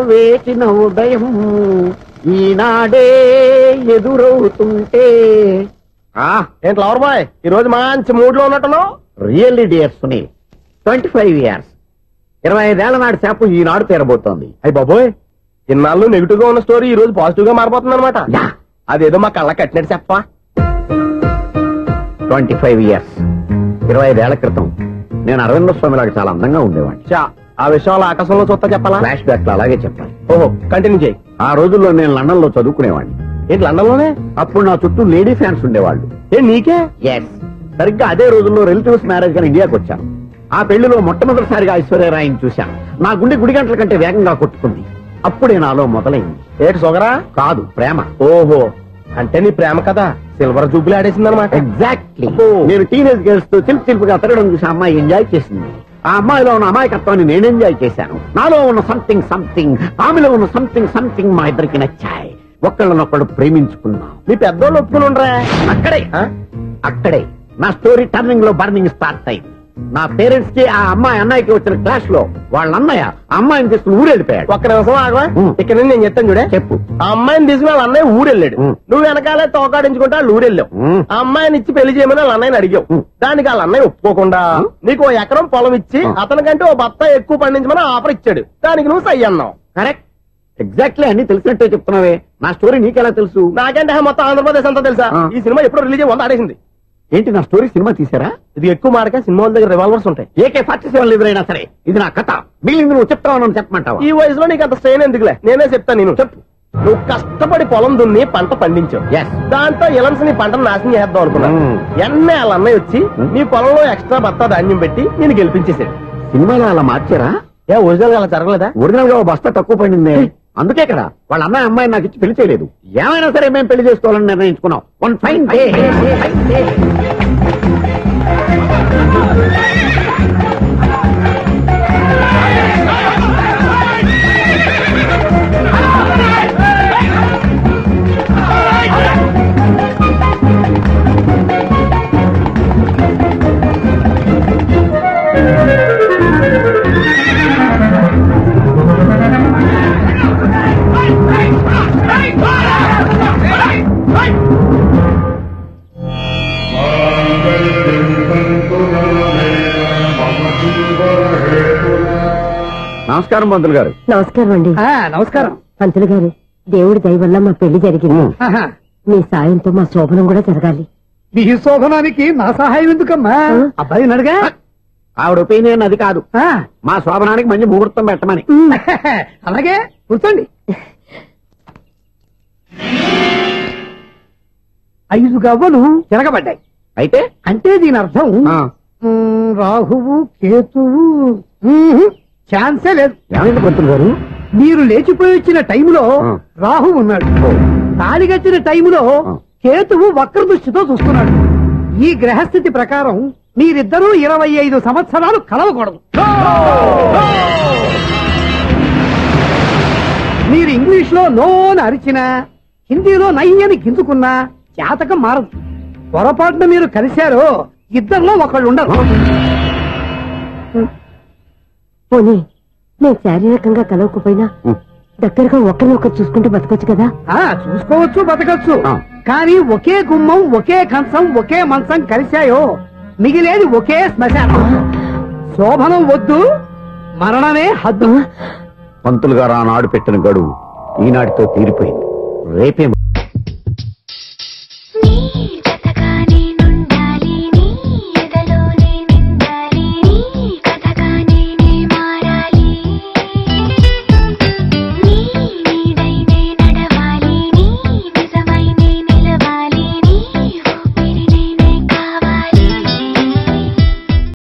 వేచిన ఉదయం ఈనాడే ఎదురవుతుంటే ఏంటి లవర్ బాయ్ ఈ రోజు మంచి మూడ్ లో ఉన్నట్టును? రియల్లీ డియర్ సునీల్, 25 years 25 ఏళ్ల నాటి శాపం ఈనాడు తీరబోతోంది. అయ్యి బాబోయ్, ఇన్నాళ్ళు నెగిటివ్ గా ఉన్న స్టోరీ ఈ రోజు పాజిటివ్ గా మారిపోతుంది అనమాట. అదేదో మా కళ్ళ కట్టినట్టు చెప్పా. 25 years 25 ఏళ్ల క్రితం నేను అరవింద స్వామిలాగా చాలా అందంగా ఉండేవాడిని. ఆ విషయంలో ఆకాశంలో చూస్తా చెప్పాలా? ఫ్లాష్ బ్యాక్ లో అలాగే చెప్పాలి. ఓహో, కంటిన్యూ చేయి. ఆ రోజుల్లో నేను లండన్ లో చదువుకునేవాడిని. ఏంటి లండన్ లోనే? అప్పుడు నా చుట్టూ లేడీ ఫ్యాన్స్ ఉండేవాళ్ళు. నీకే? ఎస్, సరిగ్గా అదే రోజుల్లో రిలేటివ్స్ మ్యారేజ్ గా ఇండియాకి వచ్చాను. ఆ పెళ్లిలో మొట్టమొదటిసారిగా ఐశ్వర్యరాయని చూశాను. నా గుండె గుడి గంటల కంటే వేగంగా కొట్టుకుంది. అప్పుడే నాలో మొదలైంది. ఏటి సొగరా? కాదు, ప్రేమ. ఓహో, అంటే నీ ప్రేమ కదా సిల్వర్ జూబ్లీ ఆడేసింది అనమాట. ఎగ్జాక్ట్లీ. నేను టీనేజ్ గర్ల్స్ తో చిలుపుగా తిరగడం చూసి అమ్మాయి ఎంజాయ్ చేసింది. ఆ అమ్మాయిలో ఉన్న అమాయకత్వాన్ని నేను ఎంజాయ్ చేశాను. నాలో ఉన్న సంథింగ్ ఆమెలో ఉన్న సంథింగ్ మా ఇద్దరికి నచ్చాయి. ఒక్కళ్ళనొక్కడు ప్రేమించుకున్నాం. నీ పెద్దోళ్ళు ఒప్పుకుని ఉండరా? అక్కడే నా స్టోరీ టర్నింగ్ లో బర్నింగ్ స్టార్ట్ అయింది. నా పేరెంట్స్ కి ఆ అమ్మాయి అన్నయ్యకి వచ్చిన క్లాష్ లో వాళ్ళ అన్నయ్య ఆ అమ్మాయిని తీసుకుని ఊరెళ్ళిపోయాడు. ఒక్క నిమిషం ఆగవా? ఇక్కడ నుంచి నేను చెప్తాను చూడే. చెప్పు. ఆ అమ్మాయిని తీసుకుని వాళ్ళ అన్నయ్య ఊరెళ్ళాడు. నువ్వు వెనకాలే తోకాడించుకుంటే వాళ్ళు ఊరెళ్ళావు. ఆ అమ్మాయిని ఇచ్చి పెళ్లి చేయమని వాళ్ళ అన్నయ్యని అడిగావు. దానికి వాళ్ళ అన్నయ్య ఒప్పుకోకుండా నీకు 1 ఎకరం పొలం ఇచ్చి అతనికంటే ఓ బత్త ఎక్కువ పండించమని ఆఫర్ ఇచ్చాడు. దానికి నువ్వు సై అన్నావు. కరెక్ట్, ఎగ్జాక్ట్లీ అన్ని తెలిసినట్టే చెప్తున్నావే. నా స్టోరీ నీకెలా తెలుసు? నాకంటే మొత్తం ఆంధ్రప్రదేశ్ అంతా తెలుసా? ఈ సినిమా ఎప్పుడు రిలీజ్ అయ్యి 100 ఆడేసింది. ఏంటి, నా స్టోరీ సినిమా తీసారా? ఇది ఎక్కువ మాడక సినిమాల దగ్గర రివాల్వర్స్ ఉంటాయి. AK-47 ఎదురైనా సరే ఇది నా కథ. మిగిలింది నువ్వు చెప్తావు చెప్పమంటావా? ఈ వయసులో నీకు అంత స్ట్రెయిన్ ఎందుకులే, నేనే చెప్తాను. నేను చెప్పు. నువ్వు కష్టపడి పొలం దున్ని పంట పండించావు. దాంతో ఇలన్స్ నీ పంటను నాశనం చేద్దాం అనుకున్నాను. ఎన్నే వాళ్ళ అన్నయ్య వచ్చి నీ పొలంలో ఎక్స్ట్రా బత్తా ధాన్యం పెట్టి నేను గెలిపించేసాడు. సినిమాలో అలా మార్చారా? ఒరిజినల్ గా అలా జరగలేదా? ఒరిజినల్ గా బస్తా తక్కువ పడింది. అందుకే కదా వాళ్ళ అమ్మాయి అమ్మాయిని నాకు ఇచ్చి పెళ్లి చేయలేదు. ఏమైనా సరే మేము పెళ్లి చేసుకోవాలని నిర్ణయించుకున్నాం. వన్ ఫైన్ డే నమస్కారం పంతులు గారు. నమస్కారం అండి. నమస్కారం పంతులు గారు. దేవుడి దయ వల్ల మా పెళ్లి జరిగింది. మీ సాయంతో మా శోభనం కూడా జరగాలి. మీ శోభనానికి నా సహాయం ఎందుకమ్మా? అబ్బాయి అడగా. ఆవిడ ఒపీనియన్ అది కాదు. మా శోభనానికి మంచి ముహూర్తం పెట్టమని. అలాగే కూర్చోండి. 5 గవ్వలు తిరగబడ్డాయి. అయితే అంటే దీని అర్థం రాహువు కేతువు ఛాన్సే లేదు. ఏమైంది పంతులు గారు? మీరు లేచిపోయి వచ్చిన టైంలో రాహు ఉన్నాడు. తాళిగచ్చిన టైంలో కేతువు వక్ర దృష్టితో చూస్తున్నాడు. ఈ గ్రహస్థితి ప్రకారం మీరిద్దరూ 25 సంవత్సరాలు కలవకూడదు. మీరు ఇంగ్లీష్ లో నో అని అరిచినా, హిందీలో నయ్యని గింజుకున్నా జాతకం మారదు. పొరపాటున మీరు కలిశారో ఇద్దరిలో ఒకళ్ళు ఉండరు. పోనీ నేను శారీరకంగా కలవకపోయినా దగ్గరగా ఒకరినొకరు చూసుకుంటూ బతకొచ్చు కదా? చూసుకోవచ్చు, బతకచ్చు. కానీ ఒకే గుమ్మం, ఒకే కంచం, ఒకే మంచం కలిశాయో మిగిలేది ఒకే శ్మశానం. శోభనం వద్దు, మరణమే హద్దు. పంతులు గారు ఆనాడు పెట్టిన గడువు ఈనాటితో తీరిపోయింది. రేపే